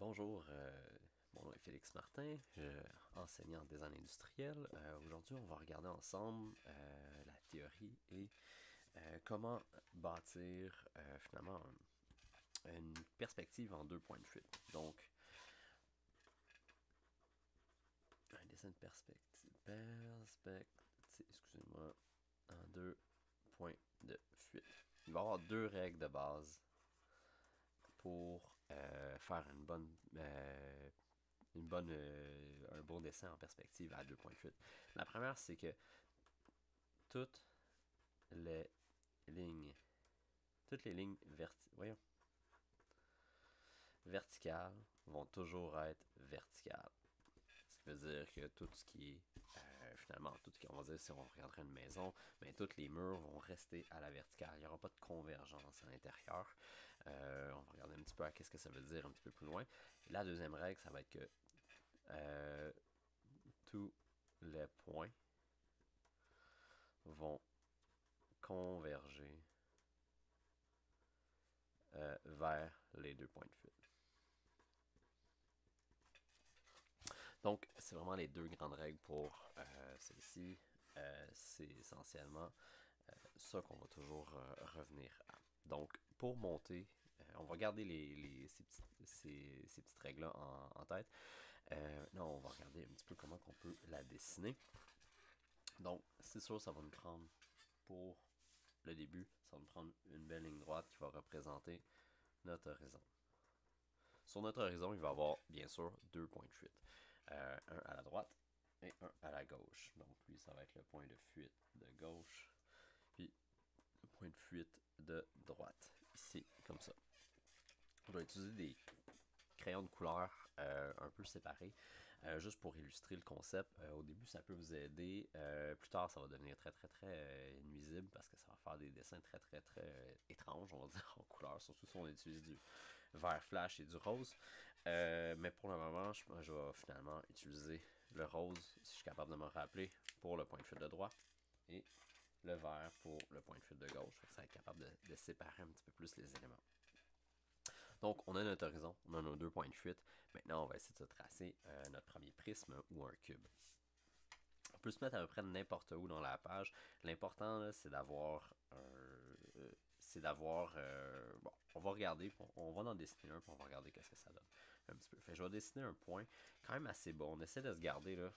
Bonjour, mon nom est Félix Martin, je enseignant en design industriel. Aujourd'hui, on va regarder ensemble la théorie et comment bâtir finalement une perspective en deux points de fuite. Donc, un dessin de excusez-moi, en deux points de fuite. Il va y avoir deux règles de base pour faire un bon dessin en perspective à deux points de fuite. La première, c'est que toutes les lignes, toutes les lignes verticales vont toujours être verticales. Ce qui veut dire que tout ce qui est, finalement, tout ce qui, on va dire, si on regarderait une maison, mais tous les murs vont rester à la verticale. Il n'y aura pas de convergence à l'intérieur. On va regarder un petit peu à qu'est-ce que ça veut dire un petit peu plus loin. Et la deuxième règle, ça va être que tous les points vont converger vers les deux points de fuite. Donc, c'est vraiment les deux grandes règles pour celle-ci. C'est essentiellement ça qu'on va toujours revenir à. Donc, pour monter, on va garder ces petites règles-là en tête. Maintenant, on va regarder un petit peu comment on peut la dessiner. Donc, c'est sûr, ça va nous prendre, pour le début, ça va nous prendre une belle ligne droite qui va représenter notre horizon. Sur notre horizon, il va y avoir, bien sûr, deux points de fuite. Un à la droite et un à la gauche. Donc, lui, ça va être le point de fuite de gauche, puis le point de fuite de droite. Ici, comme ça. On va utiliser des crayons de couleur un peu séparés, juste pour illustrer le concept. Au début, ça peut vous aider. Plus tard, ça va devenir très nuisible parce que ça va faire des dessins très étranges, on va dire, en couleur, surtout si on utilise du vert flash et du rose. Mais pour le moment, je vais finalement utiliser le rose, si je suis capable de me rappeler, pour le point de fuite de droite et le vert pour le point de fuite de gauche. Ça va être capable de séparer un petit peu plus les éléments. Donc, on a notre horizon, on a nos deux points de fuite. Maintenant, on va essayer de se tracer notre premier prisme ou un cube. On peut se mettre à peu près n'importe où dans la page. L'important, c'est d'avoir bon, on va regarder, on va en dessiner un, puis on va regarder qu'est-ce que ça donne. Un petit peu. Fait, je vais dessiner un point quand même assez bon. On essaie de se garder là,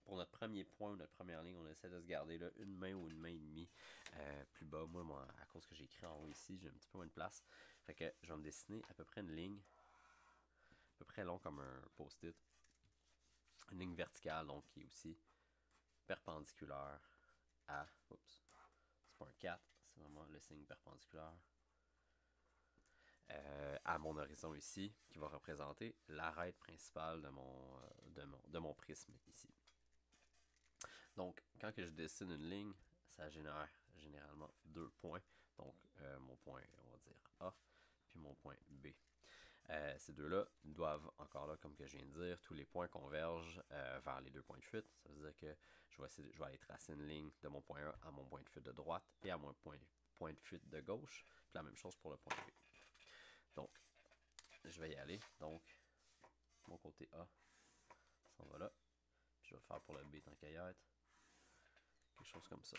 pour notre premier point ou notre première ligne, on essaie de se garder là, une main ou une main et demie plus bas. Moi, à cause que j'ai écrit en haut ici, j'ai un petit peu moins de place. Fait que je vais me dessiner à peu près une ligne, à peu près long comme un post-it. Une ligne verticale, donc qui est aussi perpendiculaire à. Oups, c'est pas un 4, c'est vraiment le signe perpendiculaire à mon horizon ici, qui va représenter l'arête principale de mon prisme ici. Donc, quand que je dessine une ligne, ça génère généralement deux points. Donc, mon point, on va dire A, puis mon point B. Ces deux-là doivent, encore là, comme que je viens de dire, tous les points convergent vers les deux points de fuite. Ça veut dire que je vais aller tracer une ligne de mon point A à mon point de fuite de droite et à mon point de fuite de gauche. Puis la même chose pour le point B. Donc, je vais y aller. Donc, mon côté A s'en va là. Puis je vais le faire pour le B tant qu'à y être. Quelque chose comme ça.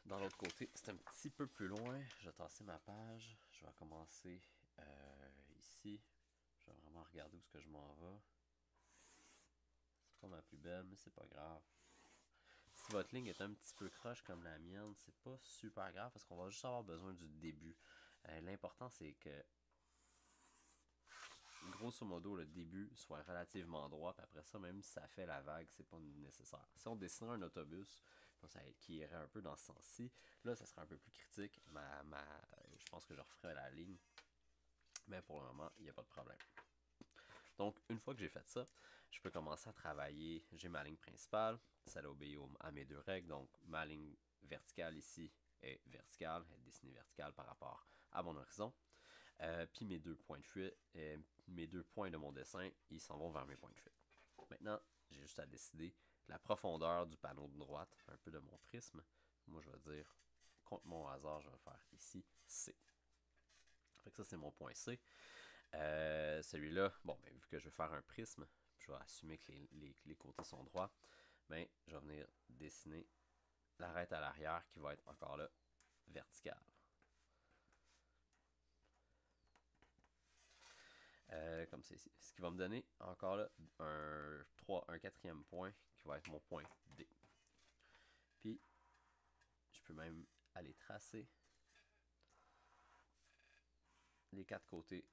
Dans l'autre côté, c'est un petit peu plus loin. Je vais tasser ma page. Je vais commencer ici. Je vais vraiment regarder où est-ce que je m'en vais. C'est pas ma plus belle, mais c'est pas grave. Si votre ligne est un petit peu croche comme la mienne, c'est pas super grave parce qu'on va juste avoir besoin du début. L'important, c'est que grosso modo, le début soit relativement droit, puis après ça, même si ça fait la vague, c'est pas nécessaire. Si on dessinerait un autobus qui irait un peu dans ce sens-ci, là, ça serait un peu plus critique. Je pense que je referais la ligne, mais pour le moment, il n'y a pas de problème. Donc, une fois que j'ai fait ça, je peux commencer à travailler. J'ai ma ligne principale, ça obéit à mes deux règles. Donc, ma ligne verticale ici est verticale, est dessinée verticale par rapport à mon horizon. Puis mes deux points de fuite, mes deux points de mon dessin, ils s'en vont vers mes points de fuite. Maintenant, j'ai juste à décider la profondeur du panneau de droite, un peu de mon prisme. Moi, je vais dire, contre mon hasard, je vais faire ici C. Fait que ça, c'est mon point C. Celui-là, bon, ben, vu que je vais faire un prisme, je vais assumer que les côtés sont droits, ben, je vais venir dessiner l'arête à l'arrière qui va être encore là verticale. Comme c'est ici. Ce qui va me donner encore là un quatrième point qui va être mon point D. Puis, je peux même aller tracer les quatre côtés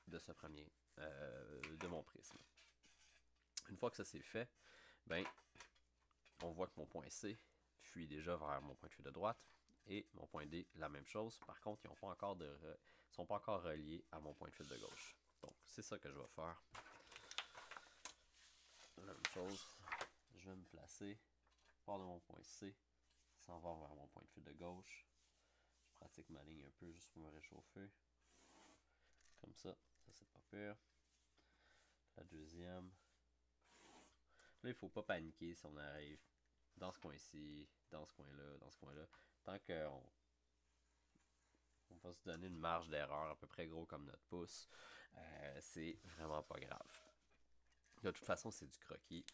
de ce premier, de mon prisme. Une fois que ça c'est fait, ben, on voit que mon point C fuit déjà vers mon point de fuite de droite et mon point D, la même chose. Par contre, ils ne sont pas encore reliés à mon point de fuite de gauche. Donc, c'est ça que je vais faire. La même chose, je vais me placer, part de mon point C, s'en va vers mon point de fuite de gauche. Je pratique ma ligne un peu juste pour me réchauffer. Comme ça c'est pas pire. La deuxième. Là, il faut pas paniquer si on arrive dans ce coin-ci, dans ce coin-là, dans ce coin-là. Tant qu'on va se donner une marge d'erreur à peu près gros comme notre pouce, c'est vraiment pas grave. De toute façon, c'est du croquis.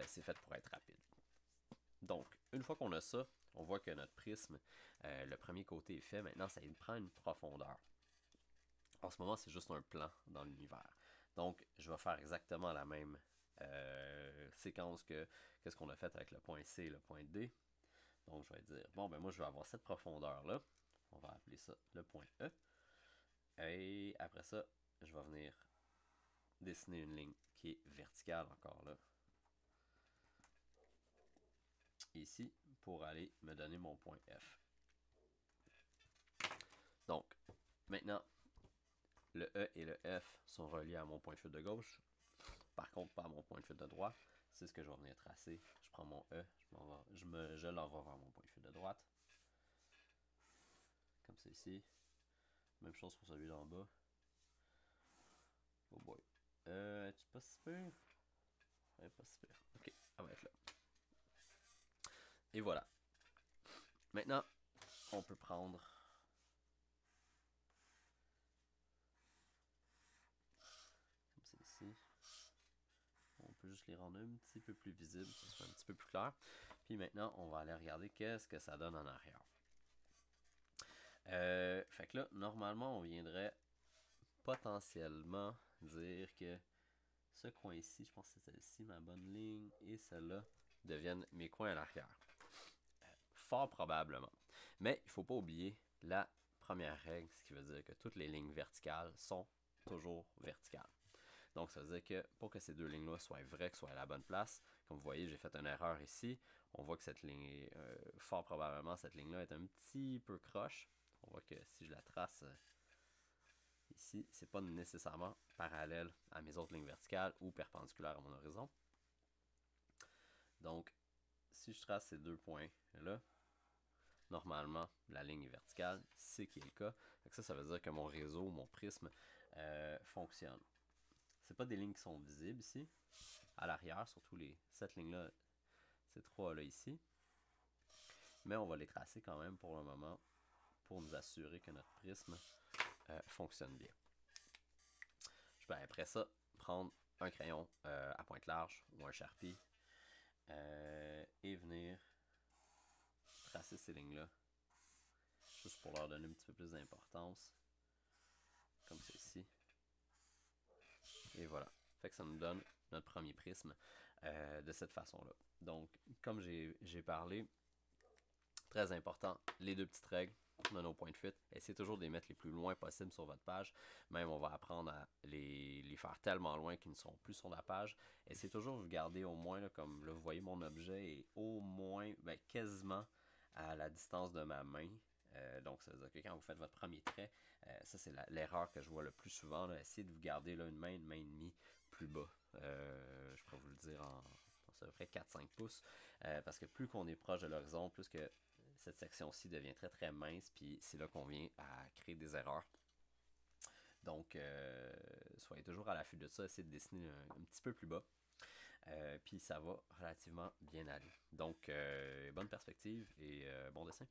C'est fait pour être rapide. Donc, une fois qu'on a ça, on voit que notre prisme, le premier côté est fait. Maintenant, ça prend une profondeur. En ce moment, c'est juste un plan dans l'univers. Donc, je vais faire exactement la même séquence que ce qu'on a fait avec le point C et le point D. Donc, je vais dire, bon, ben moi, je vais avoir cette profondeur-là. On va appeler ça le point E. Et après ça, je vais venir dessiner une ligne qui est verticale encore là. Ici, pour aller me donner mon point F. Donc, maintenant, le E et le F sont reliés à mon point de fuite de gauche. Par contre, pas à mon point de fuite de droite. C'est ce que je vais venir tracer. Je prends mon E, je l'envoie vers mon point de fuite de droite. Comme c'est ici. Même chose pour celui d'en bas. Oh boy. Tu pas si pire? Ouais, pas si pire. Ok, elle va être là. Et voilà. Maintenant, on peut prendre... Comme c'est ici. On peut juste les rendre un petit peu plus visibles, ça soit un petit peu plus clair. Puis maintenant, on va aller regarder qu'est-ce que ça donne en arrière. Fait que là, normalement, on viendrait potentiellement dire que ce coin ici, je pense que c'est celle-ci, ma bonne ligne, et celle-là deviennent mes coins à l'arrière. Fort probablement. Mais il ne faut pas oublier la première règle, ce qui veut dire que toutes les lignes verticales sont toujours verticales. Donc, ça veut dire que pour que ces deux lignes-là soient vraies, qu'elles soient à la bonne place, comme vous voyez, j'ai fait une erreur ici. On voit que cette ligne, fort probablement, cette ligne-là est un petit peu croche. On voit que si je la trace ici, c'est pas nécessairement parallèle à mes autres lignes verticales ou perpendiculaires à mon horizon. Donc, si je trace ces deux points-là, normalement, la ligne est verticale, c'est qui est le cas. Ça veut dire que mon réseau, mon prisme, fonctionne. C'est pas des lignes qui sont visibles ici, à l'arrière, surtout cette ligne-là, ces trois-là ici. Mais on va les tracer quand même pour le moment, pour nous assurer que notre prisme fonctionne bien. Je vais après ça prendre un crayon à pointe large ou un Sharpie et venir tracer ces lignes-là, juste pour leur donner un petit peu plus d'importance, comme ceci. Et voilà. Fait que ça nous donne notre premier prisme de cette façon-là. Donc, comme j'ai parlé, très important, les deux petites règles de nos points de fuite. Essayez toujours de les mettre les plus loin possible sur votre page. Même, on va apprendre à les faire tellement loin qu'ils ne sont plus sur la page. Essayez toujours de garder au moins, là, comme là, vous voyez, mon objet est au moins, quasiment à la distance de ma main. Donc, ça veut dire que quand vous faites votre premier trait, ça c'est l'erreur que je vois le plus souvent. Là. Essayez de vous garder là, une main et demie plus bas. Je pourrais vous le dire en à peu près 4-5 pouces. Parce que plus qu'on est proche de l'horizon, plus que cette section-ci devient très très mince, puis c'est là qu'on vient à créer des erreurs. Donc, soyez toujours à l'affût de ça, essayez de dessiner un petit peu plus bas. Puis ça va relativement bien aller. Donc, bonne perspective et bon dessin.